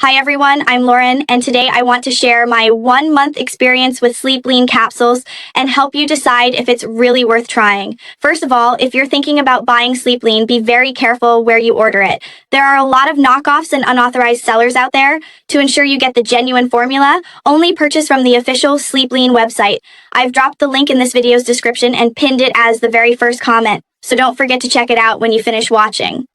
Hi everyone, I'm Lauren, and today I want to share my 1-month experience with SleepLean capsules and help you decide if it's really worth trying. First of all, if you're thinking about buying SleepLean, be very careful where you order it. There are a lot of knockoffs and unauthorized sellers out there. To ensure you get the genuine formula, only purchase from the official SleepLean website. I've dropped the link in this video's description and pinned it as the very first comment, so don't forget to check it out when you finish watching.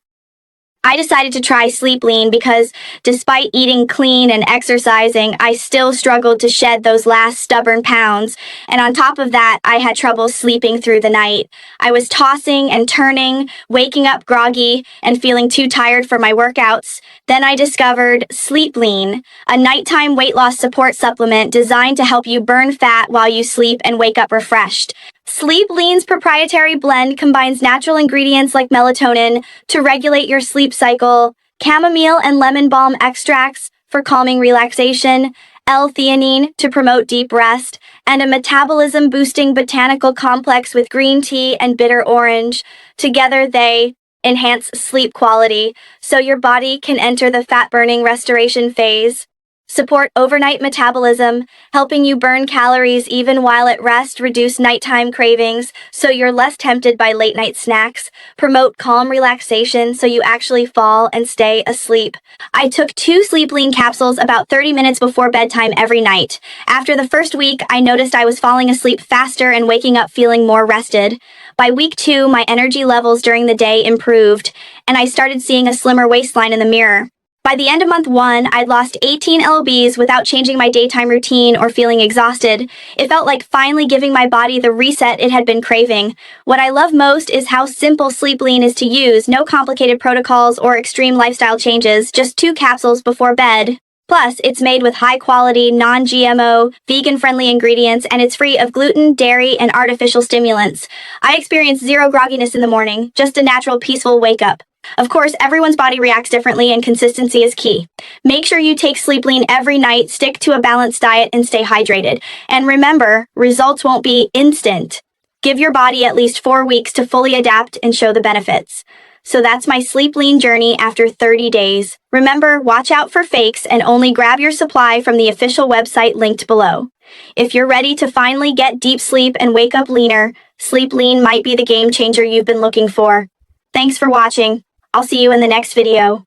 I decided to try SleepLean because despite eating clean and exercising, I still struggled to shed those last stubborn pounds. And on top of that, I had trouble sleeping through the night. I was tossing and turning, waking up groggy, and feeling too tired for my workouts. Then I discovered SleepLean, a nighttime weight loss support supplement designed to help you burn fat while you sleep and wake up refreshed. SleepLean's proprietary blend combines natural ingredients like melatonin to regulate your sleep cycle, chamomile and lemon balm extracts for calming relaxation, L-theanine to promote deep rest, and a metabolism-boosting botanical complex with green tea and bitter orange. Together, they enhance sleep quality so your body can enter the fat-burning restoration phase. Support overnight metabolism, helping you burn calories even while at rest, reduce nighttime cravings so you're less tempted by late-night snacks, promote calm relaxation so you actually fall and stay asleep. I took 2 SleepLean capsules about 30 minutes before bedtime every night. After the first week, I noticed I was falling asleep faster and waking up feeling more rested. By week 2, my energy levels during the day improved, and I started seeing a slimmer waistline in the mirror. By the end of month 1, I'd lost 18 lbs without changing my daytime routine or feeling exhausted. It felt like finally giving my body the reset it had been craving. What I love most is how simple SleepLean is to use, no complicated protocols or extreme lifestyle changes, just 2 capsules before bed. Plus, it's made with high-quality, non-GMO, vegan-friendly ingredients, and it's free of gluten, dairy, and artificial stimulants. I experienced zero grogginess in the morning, just a natural, peaceful wake-up. Of course, everyone's body reacts differently and consistency is key. Make sure you take SleepLean every night, stick to a balanced diet, and stay hydrated. And remember, results won't be instant. Give your body at least 4 weeks to fully adapt and show the benefits. So that's my SleepLean journey after 30 days. Remember, watch out for fakes and only grab your supply from the official website linked below. If you're ready to finally get deep sleep and wake up leaner, SleepLean might be the game changer you've been looking for. Thanks for watching. I'll see you in the next video.